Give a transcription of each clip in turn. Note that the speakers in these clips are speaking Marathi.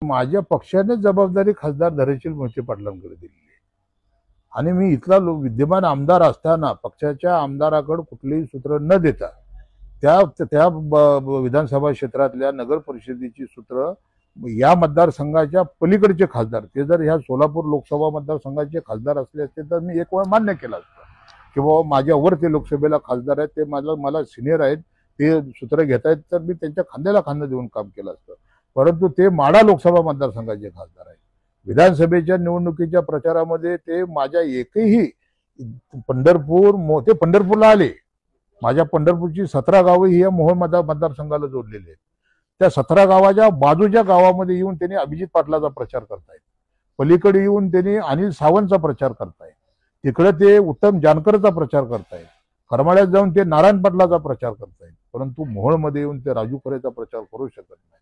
माझ्या पक्षाने जबाबदारी खासदार धैर्यशील मोहिते पाटलांकडे दिलेली आहे आणि मी इथला विद्यमान आमदार असताना पक्षाच्या आमदाराकडे कुठलेही सूत्र न देता त्या त्या विधानसभा क्षेत्रातल्या नगर परिषदेची सूत्र या मतदारसंघाच्या पलीकडचे खासदार ते जर ह्या सोलापूर लोकसभा मतदारसंघाचे खासदार असले असते तर मी एक वेळ मान्य केला असतं की बाबा माझ्यावर ते लोकसभेला खासदार आहेत, ते मला सिनियर आहेत, ते सूत्र घेत आहेत, तर मी त्यांच्या खांद्याला खांदा देऊन काम केलं असतं. परंतु ते माढा लोकसभा मतदारसंघाचे खासदार आहेत. विधानसभेच्या निवडणुकीच्या प्रचारामध्ये ते माझ्या एकही ते पंढरपूरला आले. माझ्या पंढरपूरची 17 गावं ही या मोहोळ मतदारसंघाला जोडलेली आहेत. त्या 17 गावाच्या बाजूच्या गावामध्ये येऊन त्यांनी अभिजित पाटलाचा प्रचार करतायत. पलीकडे येऊन त्यांनी अनिल सावंतचा प्रचार करतायत. तिकडे ते उत्तम जानकरचा प्रचार करतायत. करमाळ्यात जाऊन ते नारायण पाटलाचा प्रचार करतायत. परंतु मोहोळमध्ये येऊन ते राजू खरेचा प्रचार करू शकत नाही.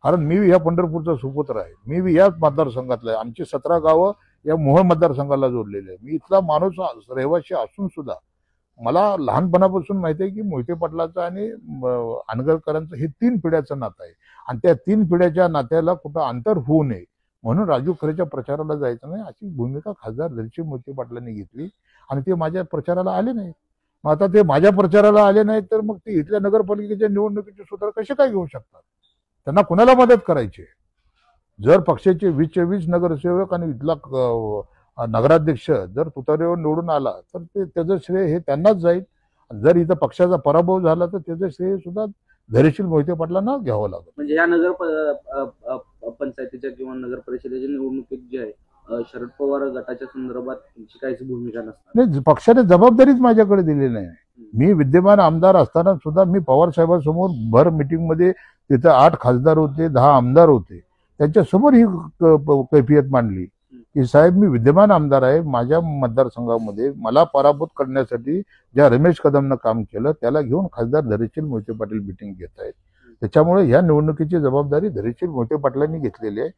कारण मी या पंढरपूरचा सुपुत्र आहे. मी याच मतदारसंघातला आहे. आमची 17 गावं या मोहोळ मतदारसंघाला जोडलेले आहे. मी इथला माणूस रहिवासी असून सुद्धा मला लहानपणापासून माहिती आहे की मोहिते पाटलाचं आणि अनगरकरांचं हे 3 पिढ्याचं नातं आहे आणि त्या 3 पिढ्याच्या नात्याला कुठं अंतर होऊ नये म्हणून राजू खरेच्या प्रचाराला जायचं नाही अशी भूमिका खासदार धैर्यशील मोहिते पाटलांनी घेतली आणि ते माझ्या प्रचाराला आले नाही. मग आता ते माझ्या प्रचाराला आले नाहीत तर मग ते इथल्या नगरपालिकेच्या निवडणुकीचे सूत्र कसे काय घेऊ शकतात? त्यांना कुणाला मदत करायची? जर पक्षाचे 20 नगरसेवक आणि इथला नगराध्यक्ष जर तुतारीवर निवडून आला तर त्याचं श्रेय हे त्यांनाच जाईल. जर इथं पक्षाचा पराभव झाला तर त्याचं श्रेय सुद्धा धैर्यशील मोहिते पाटलांना घ्यावं लागेल. म्हणजे या नगर पंचायतीच्या किंवा नगर परिषदेच्या निवडणुकीत जे आहे शरद पवार गटाच्या संदर्भात तुमची काहीच भूमिका नसते. नाही, पक्षाने जबाबदारीच माझ्याकडे दिली नाही. मी विद्यमान आमदार असताना सुद्धा मी पवार साहेबांसमोर भर मीटिंगमध्ये तिथं 8 खासदार होते, 10 आमदार होते, त्यांच्यासमोर ही कैफियत मांडली की साहेब मी विद्यमान आमदार आहे. माझ्या मतदारसंघामध्ये मला पराभूत करण्यासाठी ज्या रमेश कदमनं काम केलं त्याला घेऊन खासदार धैर्यशील मोहिते पाटील मीटिंग घेत आहेत. त्याच्यामुळे ह्या निवडणुकीची जबाबदारी धैर्यशील मोहिते पाटलांनी घेतलेली आहे.